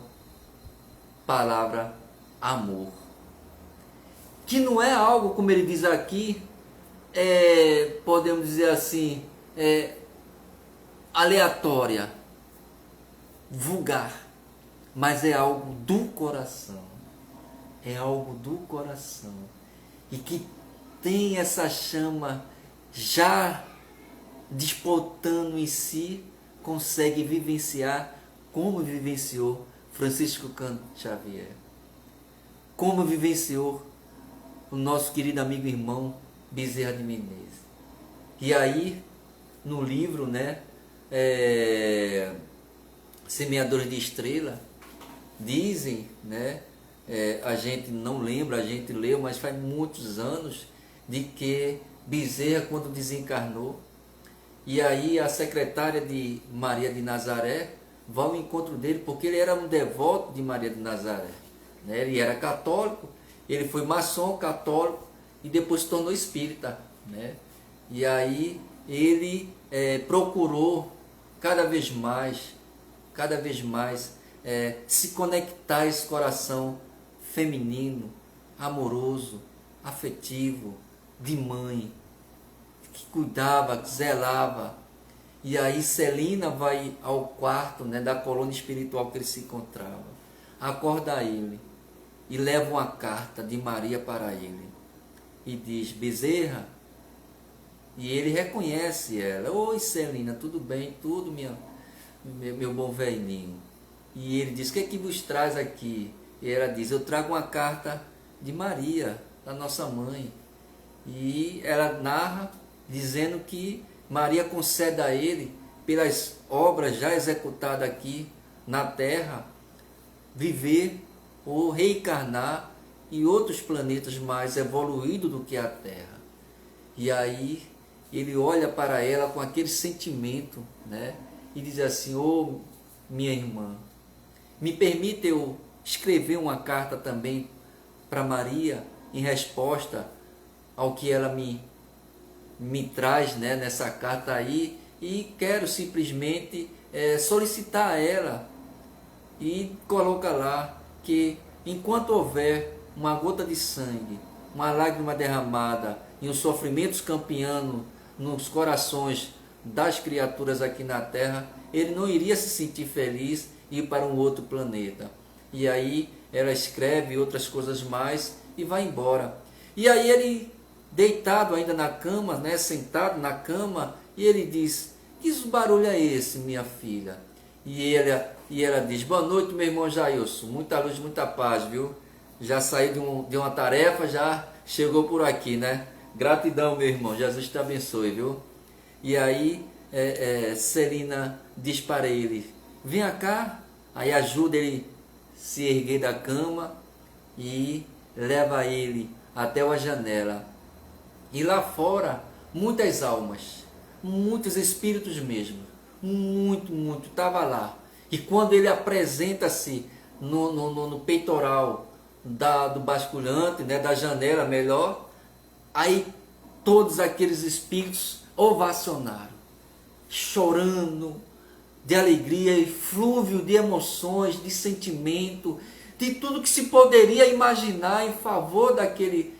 palavra amor. Que não é algo, como ele diz aqui, podemos dizer assim, aleatória, vulgar, mas é algo do coração. É algo do coração. E que tem essa chama já despertando em si, consegue vivenciar como vivenciou Francisco Cândido Xavier. Como vivenciou o nosso querido amigo e irmão Bezerra de Menezes. E aí, no livro, Semeadores de Estrela, dizem, a gente não lembra, a gente leu, mas faz muitos anos, de que Bezerra, quando desencarnou, e aí a secretária de Maria de Nazaré vai ao encontro dele, porque ele era um devoto de Maria de Nazaré. Ele era católico, ele foi maçom, católico e depois se tornou espírita, né? E aí ele procurou cada vez mais se conectar a esse coração feminino, amoroso, afetivo, de mãe, que cuidava, que zelava. E aí Celina vai ao quarto, né, da colônia espiritual que ele se encontrava, acorda ele e leva uma carta de Maria para ele e diz: Bezerra. E ele reconhece ela: oi Celina, tudo bem? Tudo, meu bom velhinho. E ele diz: o que é que vos traz aqui? E ela diz: eu trago uma carta de Maria, da nossa mãe. E ela narra dizendo que Maria concede a ele, pelas obras já executadas aqui na terra, viver ou reencarnar em outros planetas mais evoluídos do que a Terra. E aí ele olha para ela com aquele sentimento, né? E diz assim: ô minha irmã, me permite eu escrever uma carta também para Maria em resposta ao que ela me traz, né, nessa carta aí, e quero simplesmente solicitar a ela, e coloca lá que enquanto houver uma gota de sangue, uma lágrima derramada e os sofrimentos campeando nos corações das criaturas aqui na Terra, ele não iria se sentir feliz e ir para um outro planeta. E aí ela escreve outras coisas mais e vai embora. E aí ele, deitado ainda na cama, né, sentado na cama, e ele diz: que barulho é esse, minha filha? E ela diz: boa noite, meu irmão Jailson, muita luz, muita paz, viu? Já saiu de uma tarefa, já chegou por aqui, né? Gratidão, meu irmão, Jesus te abençoe, viu? E aí Celina diz para ele: venha cá. Aí ajuda ele se erguer da cama e leva ele até a janela. E lá fora, muitas almas, muitos espíritos mesmo, muito, estava lá. E quando ele apresenta-se no peitoral do basculhante, né, da janela melhor, aí todos aqueles espíritos ovacionaram, chorando de alegria e flúvio de emoções, de sentimento, de tudo que se poderia imaginar em favor daquele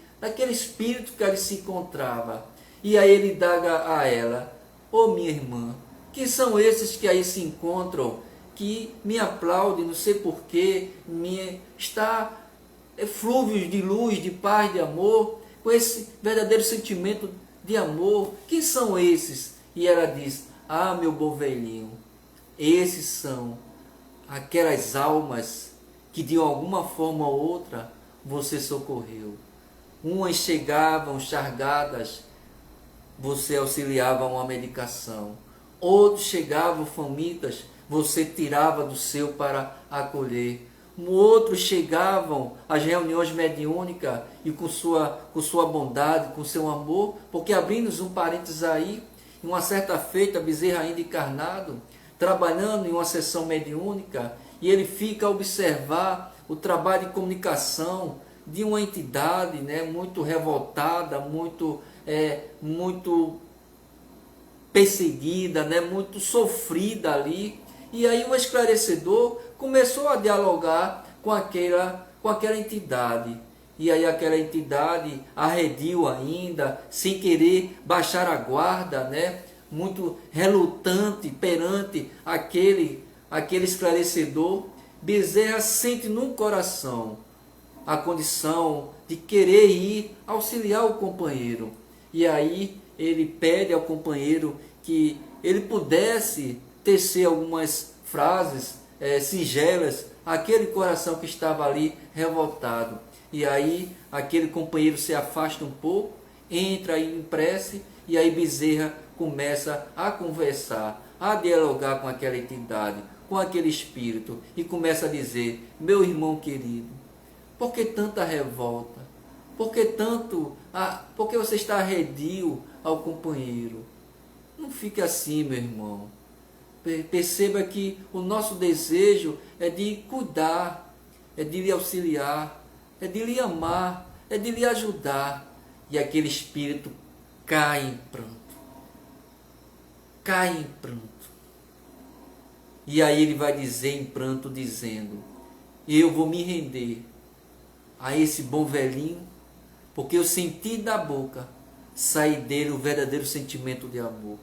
espírito que ali se encontrava. E aí ele dá a ela: ô minha irmã, que são esses que aí se encontram, que me aplaudem, não sei porquê, está flúvios de luz, de paz, de amor, com esse verdadeiro sentimento de amor. Quem são esses? E ela diz: ah, meu bom velhinho, esses são aquelas almas que de alguma forma ou outra você socorreu. Umas chegavam chargadas, você auxiliava uma medicação. Outros chegavam famintas, você tirava do seu para acolher. Outros chegavam às reuniões mediúnicas e com sua bondade, com seu amor, porque abrindo um parênteses aí, em uma certa feita, Bezerra ainda encarnado, trabalhando em uma sessão mediúnica, e ele fica a observar o trabalho de comunicação de uma entidade, né, muito revoltada, muito perseguida, né, muito sofrida ali. E aí o esclarecedor começou a dialogar com aquela entidade. E aí aquela entidade arredio ainda, sem querer baixar a guarda, né, muito relutante perante aquele esclarecedor. Bezerra sente no coração a condição de querer ir auxiliar o companheiro. E aí ele pede ao companheiro que ele pudesse tecer algumas frases singelas àquele coração que estava ali revoltado. E aí aquele companheiro se afasta um pouco, entra em prece, e aí Bezerra começa a conversar, a dialogar com aquela entidade, com aquele espírito, e começa a dizer: meu irmão querido, por que tanta revolta? Por que você está arredio ao companheiro? Não fique assim, meu irmão. Perceba que o nosso desejo é de cuidar, é de lhe auxiliar, é de lhe amar, é de lhe ajudar. E aquele espírito cai em pranto. Cai em pranto. E aí ele vai dizer em pranto, dizendo: eu vou me render a esse bom velhinho, porque eu senti da boca sair dele o verdadeiro sentimento de amor.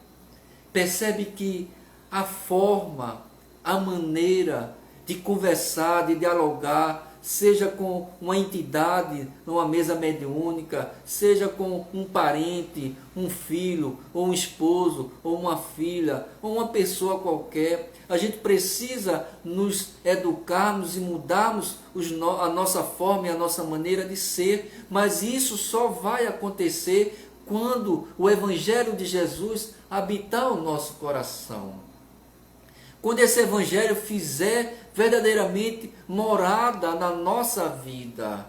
Percebe que a forma, a maneira de conversar, de dialogar, seja com uma entidade numa mesa mediúnica, seja com um parente, um filho, ou um esposo, ou uma filha, ou uma pessoa qualquer, a gente precisa nos educarmos e mudarmos a nossa forma e a nossa maneira de ser, mas isso só vai acontecer quando o Evangelho de Jesus habitar o nosso coração. Quando esse Evangelho fizer verdadeiramente morada na nossa vida.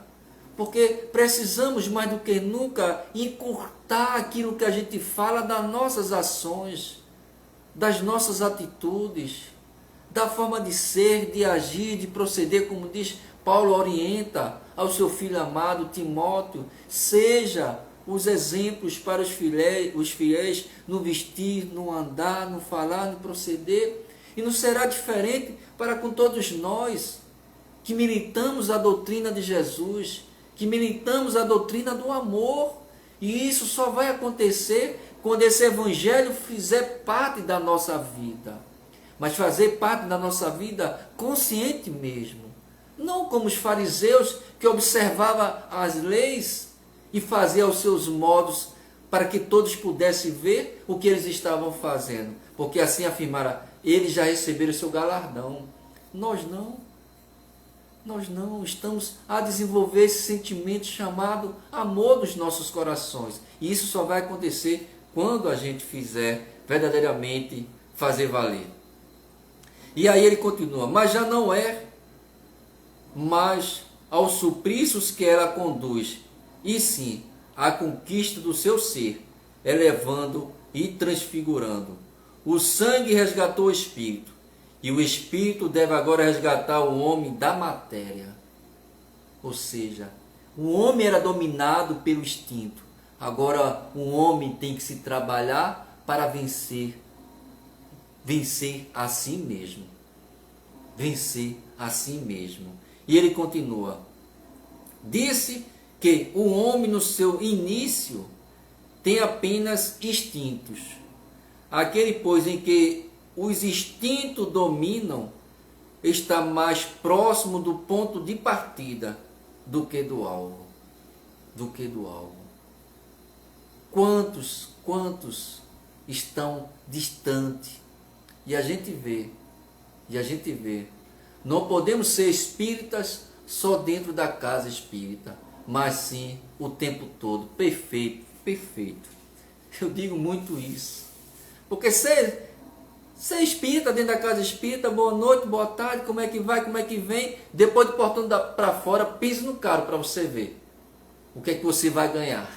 Porque precisamos mais do que nunca encurtar aquilo que a gente fala das nossas ações, das nossas atitudes, da forma de ser, de agir, de proceder, como diz Paulo, orienta ao seu filho amado Timóteo: seja os exemplos para os fiéis no vestir, no andar, no falar, no proceder. E não será diferente para com todos nós que militamos a doutrina de Jesus, que militamos a doutrina do amor. E isso só vai acontecer quando esse Evangelho fizer parte da nossa vida. Mas fazer parte da nossa vida consciente mesmo. Não como os fariseus que observavam as leis e faziam aos seus modos para que todos pudessem ver o que eles estavam fazendo. Porque assim afirmaram: eles já receberam o seu galardão. Nós não estamos a desenvolver esse sentimento chamado amor nos nossos corações. E isso só vai acontecer quando a gente fizer verdadeiramente fazer valer. E aí ele continua: mas já não é mais aos suplícios que ela conduz, e sim à conquista do seu ser, elevando e transfigurando. O sangue resgatou o espírito, e o espírito deve agora resgatar o homem da matéria. Ou seja, o homem era dominado pelo instinto. Agora o homem tem que se trabalhar para vencer a si mesmo. Vencer a si mesmo. E ele continua: disse que o homem no seu início tem apenas instintos. Aquele, pois, em que os instintos dominam está mais próximo do ponto de partida do que do alvo. Quantos estão distantes? E a gente vê. Não podemos ser espíritas só dentro da casa espírita, mas sim o tempo todo. Perfeito. Eu digo muito isso. Porque ser espírita dentro da casa espírita, boa noite, boa tarde, como é que vai, como é que vem, depois do portão para fora, pise no carro para você ver o que é que você vai ganhar.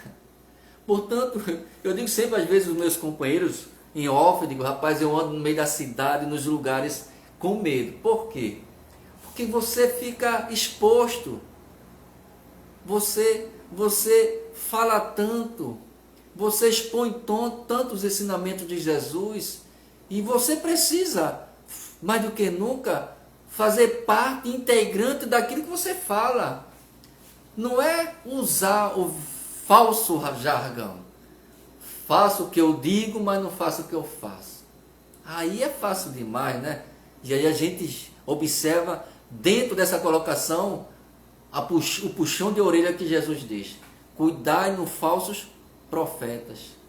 Portanto, eu digo sempre às vezes aos meus companheiros em off, eu digo: rapaz, eu ando no meio da cidade, nos lugares com medo. Por quê? Porque você fica exposto, você fala tanto, você expõe tantos ensinamentos de Jesus, e você precisa, mais do que nunca, fazer parte integrante daquilo que você fala. Não é usar o falso jargão. Faço o que eu digo, mas não faço o que eu faço. Aí é fácil demais, né? E aí a gente observa dentro dessa colocação o puxão de orelha que Jesus diz: cuidai nos falsos profetas.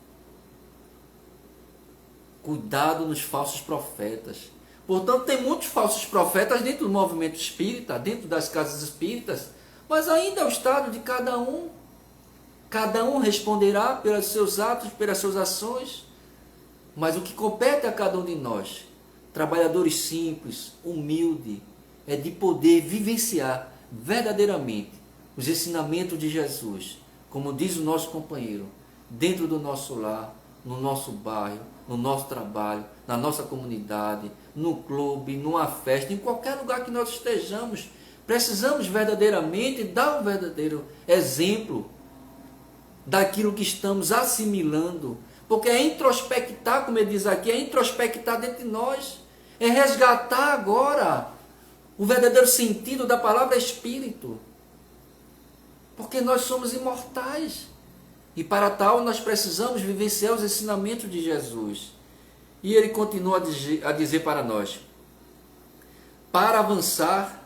Cuidado nos falsos profetas. Portanto, tem muitos falsos profetas dentro do movimento espírita, dentro das casas espíritas, mas ainda é o estado de cada um. Cada um responderá pelos seus atos, pelas suas ações. Mas o que compete a cada um de nós, trabalhadores simples, humildes, é de poder vivenciar verdadeiramente os ensinamentos de Jesus, como diz o nosso companheiro, dentro do nosso lar, no nosso bairro, no nosso trabalho, na nossa comunidade, no clube, numa festa, em qualquer lugar que nós estejamos, Precisamos verdadeiramente dar um verdadeiro exemplo daquilo que estamos assimilando. Porque é introspectar, como ele diz aqui, é introspectar dentro de nós. É resgatar agora o verdadeiro sentido da palavra espírito. Porque nós somos imortais. E para tal nós precisamos vivenciar os ensinamentos de Jesus. E ele continua a dizer para nós: para avançar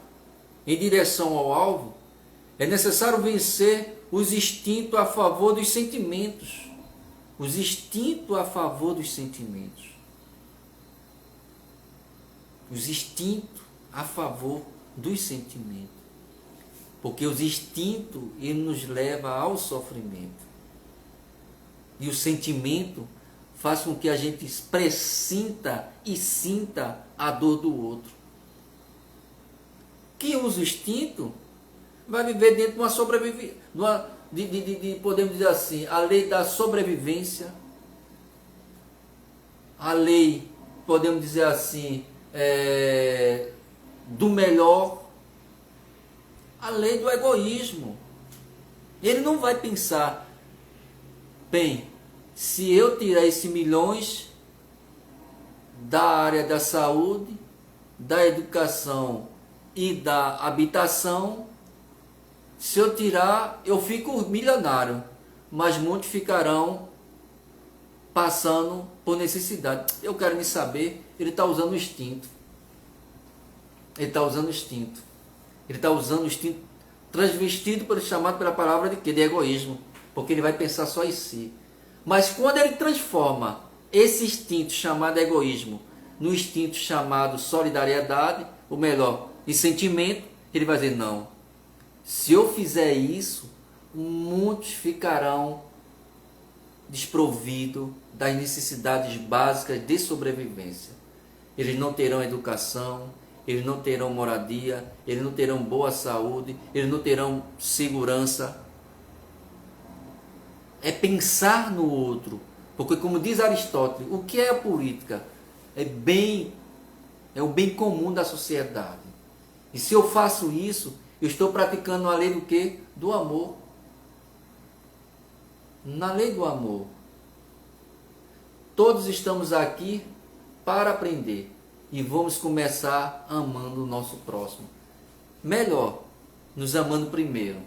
em direção ao alvo, é necessário vencer os instintos a favor dos sentimentos. Os instintos a favor dos sentimentos. Os instintos a favor dos sentimentos. Porque os instintos ele nos leva ao sofrimento. E o sentimento faz com que a gente pressinta e sinta a dor do outro. Quem usa o instinto vai viver dentro de uma sobrevivência, podemos dizer assim, a lei da sobrevivência, a lei, podemos dizer assim, do melhor, a lei do egoísmo. Ele não vai pensar, bem, se eu tirar esses milhões da área da saúde, da educação e da habitação, se eu tirar, eu fico milionário, mas muitos ficarão passando por necessidade. Eu quero me saber, ele está usando o instinto. Ele está usando o instinto. Ele está usando o instinto transvestido, chamado pela palavra de quê? De egoísmo. Porque ele vai pensar só em si. Mas quando ele transforma esse instinto chamado egoísmo no instinto chamado solidariedade, ou melhor, em sentimento, ele vai dizer, não, se eu fizer isso, muitos ficarão desprovidos das necessidades básicas de sobrevivência. Eles não terão educação, eles não terão moradia, eles não terão boa saúde, eles não terão segurança. É pensar no outro. Porque, como diz Aristóteles, o que é a política? É o bem comum da sociedade. E se eu faço isso, eu estou praticando a lei do quê? Do amor. Na lei do amor. Todos estamos aqui para aprender. E vamos começar amando o nosso próximo. Melhor, nos amando primeiro.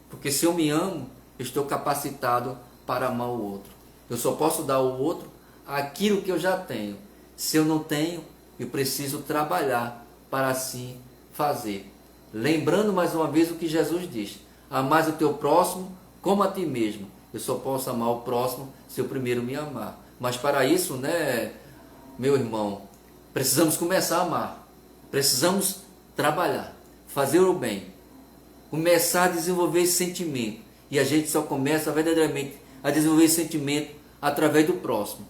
Porque se eu me amo, eu estou capacitado para amar o outro. Eu só posso dar ao outro aquilo que eu já tenho. Se eu não tenho, eu preciso trabalhar para assim fazer. Lembrando mais uma vez o que Jesus diz: amar o teu próximo como a ti mesmo. Eu só posso amar o próximo se eu primeiro me amar. Mas para isso, né, meu irmão, precisamos começar a amar. Precisamos trabalhar, fazer o bem, começar a desenvolver esse sentimento. E a gente só começa verdadeiramente a desenvolver esse sentimento através do próximo.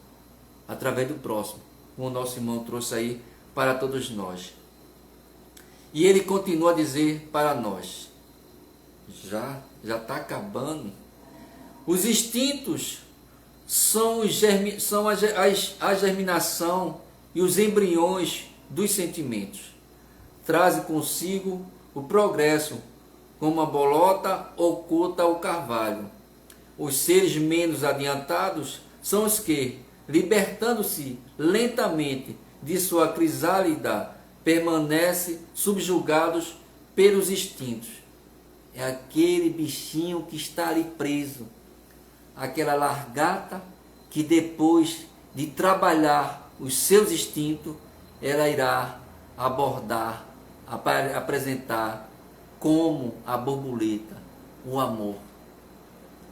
Através do próximo. Como o nosso irmão trouxe aí para todos nós. E ele continua a dizer para nós. Já está acabando. Os instintos são a germinação e os embriões dos sentimentos. Trazem consigo o progresso, como a bolota oculta o carvalho. Os seres menos adiantados são os que, libertando-se lentamente de sua crisálida, permanecem subjugados pelos instintos. É aquele bichinho que está ali preso, aquela largata que depois de trabalhar os seus instintos, ela irá abordar, apresentar como a borboleta, o amor.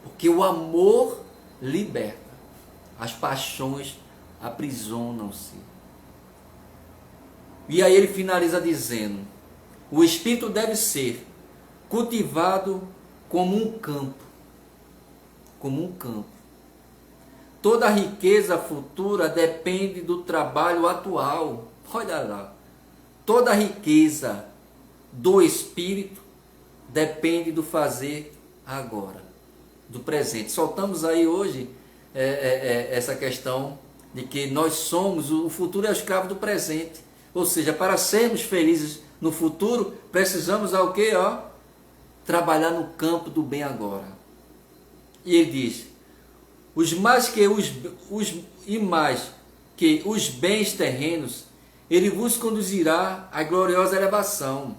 Porque o amor liberta. As paixões aprisionam-se. E aí ele finaliza dizendo: o espírito deve ser cultivado como um campo. Como um campo. Toda a riqueza futura depende do trabalho atual. Olha lá. Toda a riqueza do espírito depende do fazer agora, do presente. Soltamos aí hoje essa questão de que nós somos, o futuro é o escravo do presente. Ou seja, para sermos felizes no futuro, precisamos o quê? Trabalhar no campo do bem agora. E ele diz: mais que os bens terrenos, ele vos conduzirá à gloriosa elevação.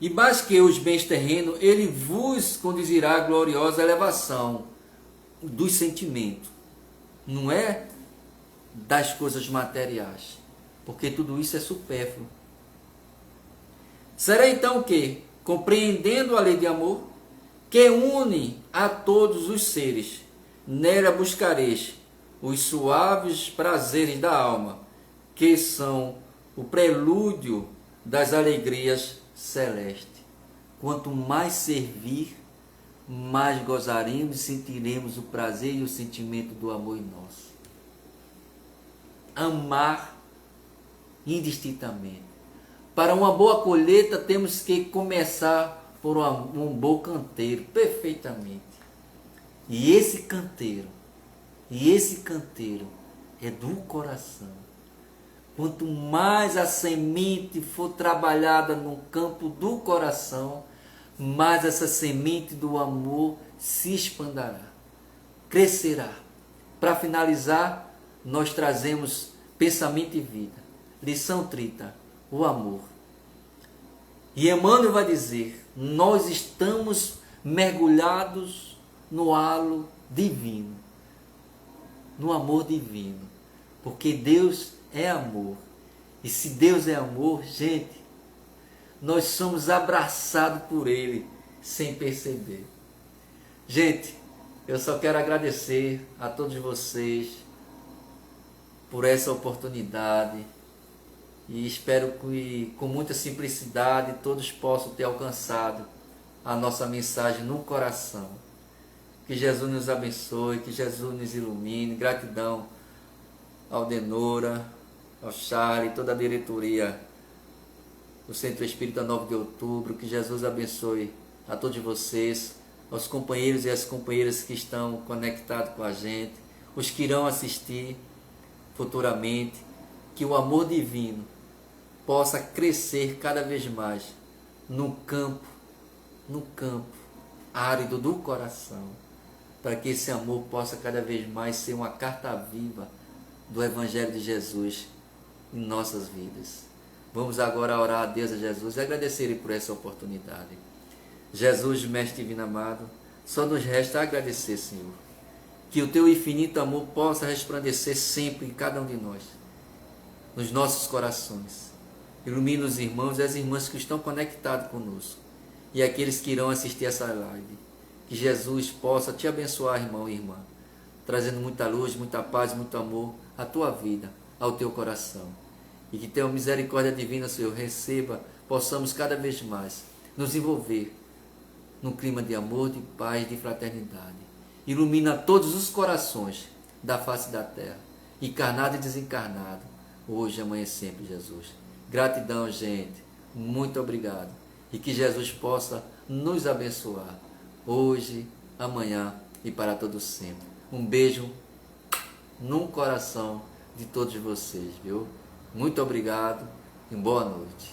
E mais que os bens terrenos, ele vos conduzirá à gloriosa elevação dos sentimentos. Não é das coisas materiais, porque tudo isso é supérfluo. Será então que, compreendendo a lei de amor, que une a todos os seres, nela buscareis os suaves prazeres da alma, que são o prelúdio das alegrias celestes. Quanto mais servir, mais gozaremos e sentiremos o prazer e o sentimento do amor em nós. Amar indistintamente. Para uma boa colheita temos que começar por um bom canteiro, perfeitamente. E esse canteiro é do coração. Quanto mais a semente for trabalhada no campo do coração, mais essa semente do amor se expandirá, crescerá. Para finalizar, nós trazemos pensamento e vida. Lição 30, o amor. E Emmanuel vai dizer: nós estamos mergulhados no halo divino, no amor divino, porque Deus é amor. E se Deus é amor, gente, nós somos abraçados por Ele sem perceber. Gente, eu só quero agradecer a todos vocês por essa oportunidade e espero que com muita simplicidade todos possam ter alcançado a nossa mensagem no coração. Que Jesus nos abençoe, que Jesus nos ilumine. Gratidão ao Denora, ao Charlie, toda a diretoria do Centro Espírita 9 de Outubro. Que Jesus abençoe a todos vocês, aos companheiros e às companheiras que estão conectados com a gente, os que irão assistir futuramente. Que o amor divino possa crescer cada vez mais no campo árido do coração, para que esse amor possa cada vez mais ser uma carta viva do Evangelho de Jesus em nossas vidas. Vamos agora orar a Deus, a Jesus, e agradecer Ele por essa oportunidade. Jesus, Mestre Divino Amado, só nos resta agradecer, Senhor. Que o Teu infinito amor possa resplandecer sempre em cada um de nós, nos nossos corações. Ilumina os irmãos e as irmãs que estão conectados conosco e aqueles que irão assistir essa live. Que Jesus possa te abençoar, irmão e irmã, trazendo muita luz, muita paz, muito amor à tua vida, ao teu coração. E que teu misericórdia divina, Senhor, receba, possamos cada vez mais nos envolver num clima de amor, de paz, de fraternidade. Ilumina todos os corações da face da terra, encarnado e desencarnado, hoje, amanhã e sempre, Jesus. Gratidão, gente. Muito obrigado. E que Jesus possa nos abençoar hoje, amanhã e para todo sempre. Um beijo no coração de todos vocês, viu? Muito obrigado e boa noite.